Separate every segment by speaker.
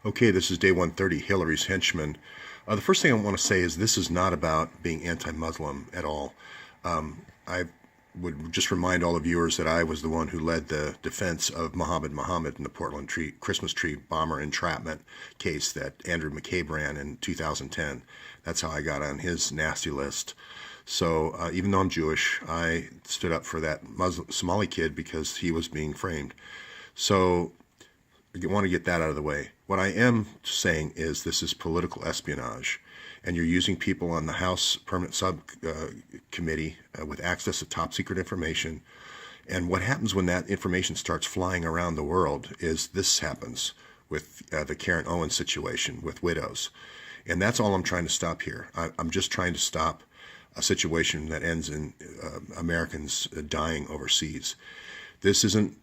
Speaker 1: Okay, this is day 130, Hillary's Henchmen. The first thing I want to say is this is not about being anti-Muslim at all. I would just remind all the viewers that I was the one who led the defense of Muhammad in the Portland Christmas tree bomber entrapment case that Andrew McCabe ran in 2010. That's how I got on his nasty list. So even though I'm Jewish, I stood up for that Somali kid because he was being framed. So I want to get that out of the way. What I am saying is this is political espionage, and you're using people on the House Permanent Subcommittee with access to top secret information. And what happens when that information starts flying around the world is this happens with the Karen Owen situation with widows. And that's all I'm trying to stop here. I'm just trying to stop a situation that ends in Americans dying overseas. This isn't.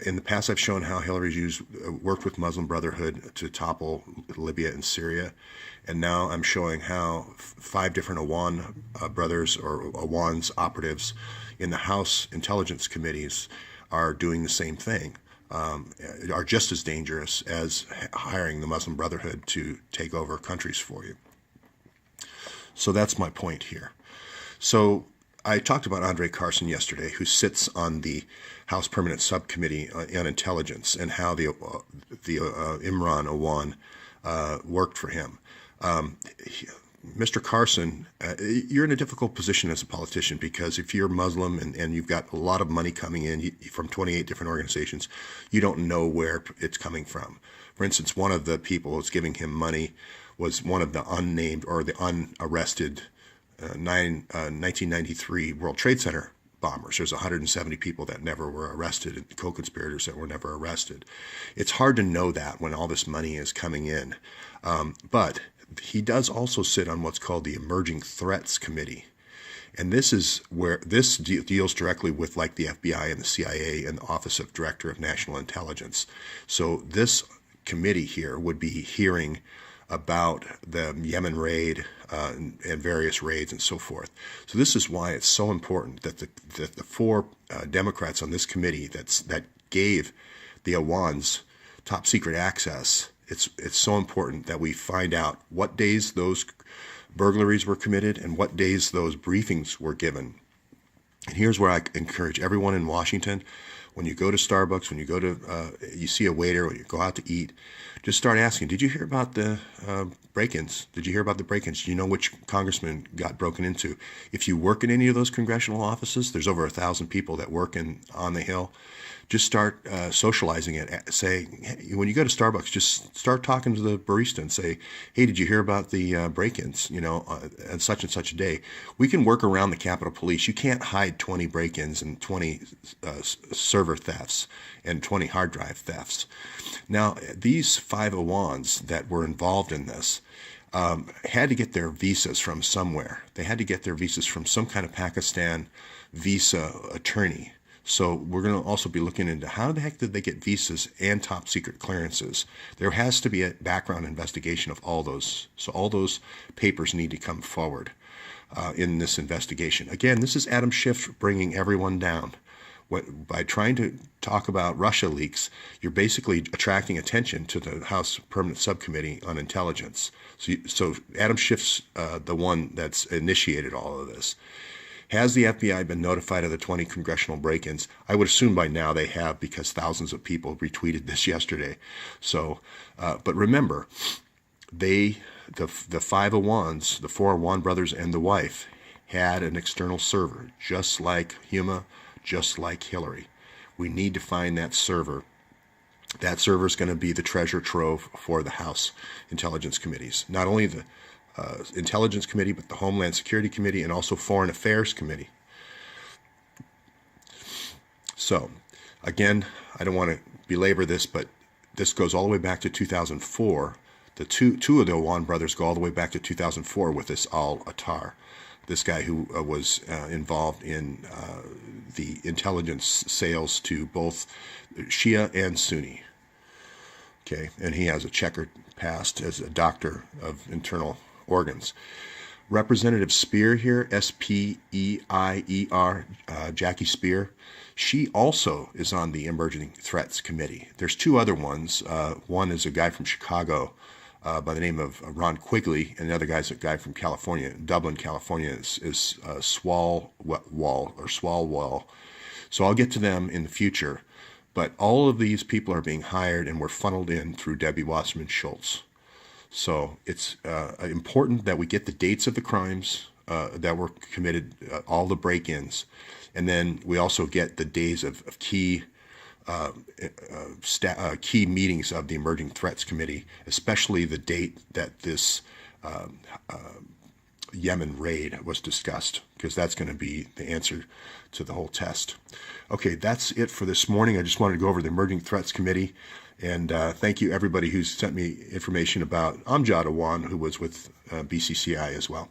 Speaker 1: In the past, I've shown how Hillary's worked with Muslim Brotherhood to topple Libya and Syria, and now I'm showing how 5 different Awan brothers or Awan's operatives in the House Intelligence Committees are doing the same thing, are just as dangerous as hiring the Muslim Brotherhood to take over countries for you. So that's my point here. So I talked about Andre Carson yesterday, who sits on the House Permanent Subcommittee on Intelligence, and how the Imran Awan worked for him. Mr. Carson, you're in a difficult position as a politician, because if you're Muslim and you've got a lot of money coming in from 28 different organizations, you don't know where it's coming from. For instance, one of the people who's giving him money was one of the unnamed or the unarrested 1993 World Trade Center bombers. There's 170 people that never were arrested, and co-conspirators that were never arrested. It's hard to know that when all this money is coming in. But he does also sit on what's called the Emerging Threats Committee. And this is where this deals directly with like the FBI and the CIA and the Office of Director of National Intelligence. So this committee here would be hearing about the Yemen raid and various raids and so forth. So this is why it's so important that the 4 Democrats on this committee that gave the Awans top secret access. It's so important that we find out what days those burglaries were committed and what days those briefings were given. And here's where I encourage everyone in Washington: when you go to Starbucks, when you go to, you see a waiter, when you go out to eat, just start asking, did you hear about the break-ins? Did you hear about the break-ins? Do you know which congressman got broken into? If you work in any of those congressional offices, there's over 1,000 people that work on the Hill. Just start socializing it. Say, hey, when you go to Starbucks, just start talking to the barista and say, hey, did you hear about the break-ins, on such and such a day? We can work around the Capitol Police. You can't hide 20 break-ins and 20 server thefts and 20 hard drive thefts. Now, these 5 Awans that were involved in this had to get their visas from somewhere. They had to get their visas from some kind of Pakistan visa attorney. So we're going to also be looking into how the heck did they get visas and top secret clearances. There has to be a background investigation of all those. So all those papers need to come forward in this investigation. Again, this is Adam Schiff bringing everyone down. By trying to talk about Russia leaks, you're basically attracting attention to the House Permanent Subcommittee on Intelligence. So Adam Schiff's the one that's initiated all of this. Has the FBI been notified of the 20 congressional break-ins? I would assume by now they have, because thousands of people retweeted this yesterday. So, but remember, the 5 Awans, the 4 Awan brothers and the wife, had an external server, just like Huma, just like Hillary. We need to find that server. That server is going to be the treasure trove for the House Intelligence Committees. Not only the Intelligence Committee, but the Homeland Security Committee and also Foreign Affairs Committee. So, again, I don't want to belabor this, but this goes all the way back to 2004. The two of the Awan brothers go all the way back to 2004 with this Al-Attar, this guy who was involved in the intelligence sales to both Shia and Sunni. Okay, and he has a checkered past as a doctor of internal organs. Representative Speer here, S-P-E-I-E-R, Jackie Speer, She also is on the Emerging Threats Committee. There's two other ones. One is a guy from Chicago by the name of Ron Quigley, and the other guy's a guy from California, Dublin, California, is Swalwell. So I'll get to them in the future. But all of these people are being hired and were funneled in through Debbie Wasserman Schultz. So it's important that we get the dates of the crimes that were committed, all the break-ins, and then we also get the days of key key meetings of the Emerging Threats Committee, especially the date that this Yemen raid was discussed, because that's going to be the answer to the whole test. Okay, that's it for this morning. I just wanted to go over the Emerging Threats Committee, and thank you everybody who's sent me information about Amjad Awan, who was with BCCI as well.